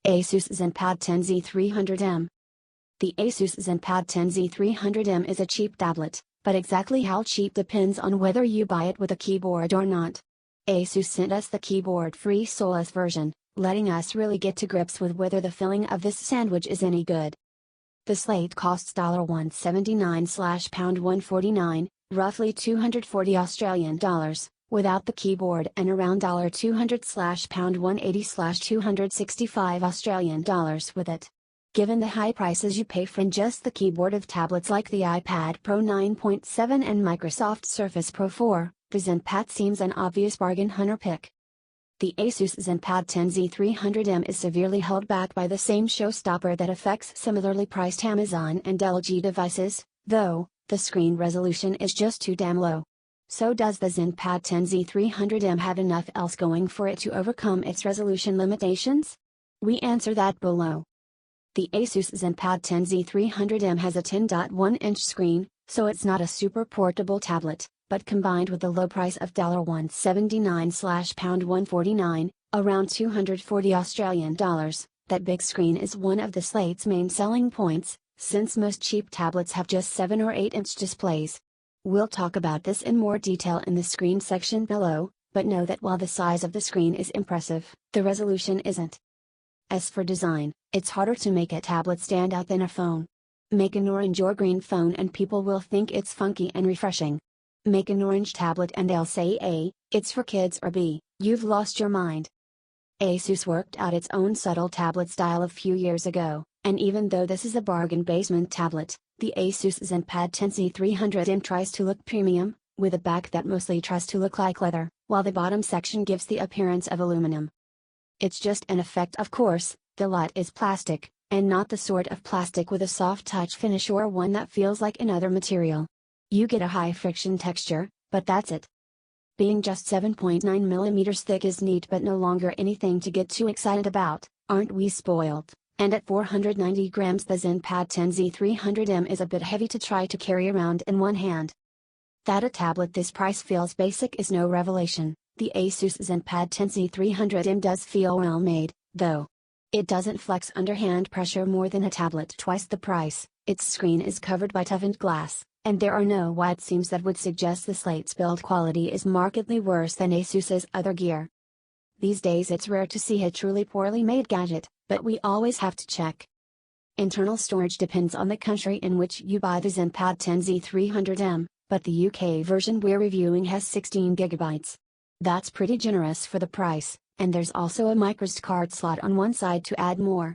Asus ZenPad 10Z300M. The Asus ZenPad 10Z300M is a cheap tablet, but exactly how cheap depends on whether you buy it with a keyboard or not. Asus sent us the keyboard-free solus version, letting us really get to grips with whether the filling of this sandwich is any good. The slate costs $179/£149, roughly 240 Australian dollars, without the keyboard, and around $200/£180/265 Australian dollars with it. Given the high prices you pay for just the keyboard of tablets like the iPad Pro 9.7 and Microsoft Surface Pro 4, the ZenPad seems an obvious bargain hunter pick. The Asus ZenPad 10Z300M is severely held back by the same showstopper that affects similarly priced Amazon and LG devices, though, the screen resolution is just too damn low. So does the ZenPad 10Z300M have enough else going for it to overcome its resolution limitations? We answer that below. The Asus ZenPad 10Z300M has a 10.1-inch screen, so it's not a super portable tablet, but combined with the low price of $179/£149, around 240 Australian dollars, that big screen is one of the slate's main selling points, since most cheap tablets have just 7 or 8-inch displays. We'll talk about this in more detail in the screen section below, but know that while the size of the screen is impressive, the resolution isn't. As for design, it's harder to make a tablet stand out than a phone. Make an orange or green phone and people will think it's funky and refreshing. Make an orange tablet and they'll say A, it's for kids, or B, you've lost your mind. Asus worked out its own subtle tablet style a few years ago, and even though this is a bargain basement tablet, the Asus ZenPad 10Z300M tries to look premium, with a back that mostly tries to look like leather, while the bottom section gives the appearance of aluminum. It's just an effect, of course. The lot is plastic, and not the sort of plastic with a soft touch finish or one that feels like another material. You get a high friction texture, but that's it. Being just 7.9 mm thick is neat but no longer anything to get too excited about, aren't we spoiled? And at 490 grams the ZenPad 10Z300M is a bit heavy to try to carry around in one hand. That a tablet this price feels basic is no revelation. The Asus ZenPad 10Z300M does feel well made, though. It doesn't flex under hand pressure more than a tablet twice the price, its screen is covered by toughened glass, and there are no white seams that would suggest the slate's build quality is markedly worse than Asus's other gear. These days it's rare to see a truly poorly made gadget, but we always have to check. Internal storage depends on the country in which you buy the ZenPad 10Z300M, but the UK version we're reviewing has 16 GB. That's pretty generous for the price, and there's also a microSD card slot on one side to add more.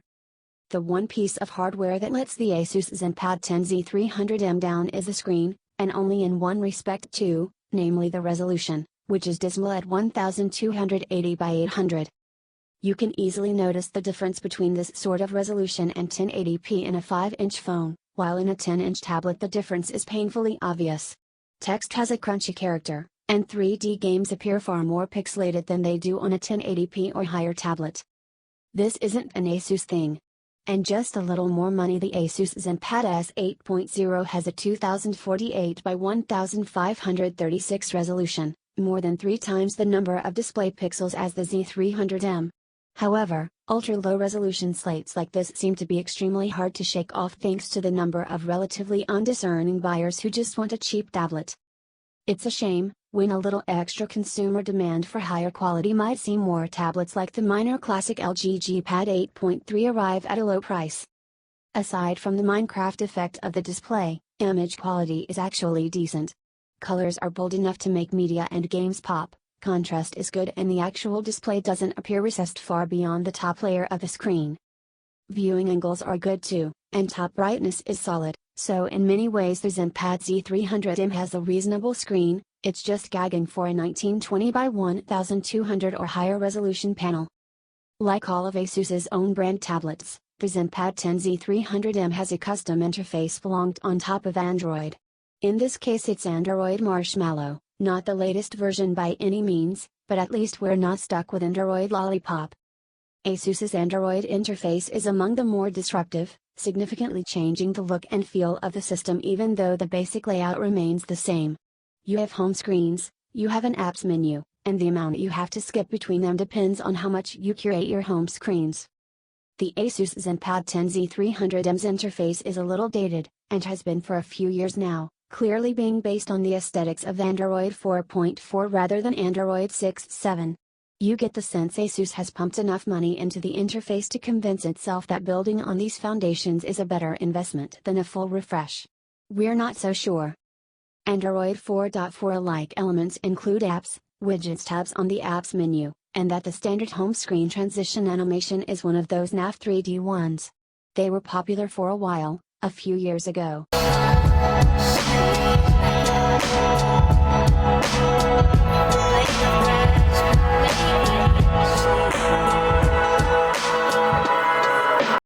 The one piece of hardware that lets the Asus ZenPad 10Z300M down is the screen, and only in one respect too, namely the resolution, which is dismal at 1280 by 800. You can easily notice the difference between this sort of resolution and 1080p in a 5-inch phone, while in a 10-inch tablet the difference is painfully obvious. Text has a crunchy character, and 3D games appear far more pixelated than they do on a 1080p or higher tablet. This isn't an Asus thing. And just a little more money, the Asus ZenPad S8.0 has a 2048 by 1536 resolution, more than 3 times the number of display pixels as the Z300M. However, ultra-low resolution slates like this seem to be extremely hard to shake off thanks to the number of relatively undiscerning buyers who just want a cheap tablet. It's a shame, when a little extra consumer demand for higher quality might see more tablets like the minor classic LG G Pad 8.3 arrive at a low price. Aside from the Minecraft effect of the display, image quality is actually decent. Colors are bold enough to make media and games pop, contrast is good, and the actual display doesn't appear recessed far beyond the top layer of the screen. Viewing angles are good too, and top brightness is solid, so in many ways the ZenPad Z300M has a reasonable screen. It's just gagging for a 1920 by 1200 or higher resolution panel. Like all of Asus's own brand tablets, the ZenPad 10Z300M has a custom interface belonged on top of Android. In this case it's Android Marshmallow, not the latest version by any means, but at least we're not stuck with Android Lollipop. Asus's Android interface is among the more disruptive, significantly changing the look and feel of the system even though the basic layout remains the same. You have home screens, you have an apps menu, and the amount you have to skip between them depends on how much you curate your home screens. The Asus ZenPad 10 Z300M's interface is a little dated, and has been for a few years now, clearly being based on the aesthetics of Android 4.4 rather than Android 6.7. You get the sense Asus has pumped enough money into the interface to convince itself that building on these foundations is a better investment than a full refresh. We're not so sure. Android 4.4-alike elements include apps, widgets tabs on the apps menu, and that the standard home screen transition animation is one of those nav 3D ones. They were popular for a while, a few years ago.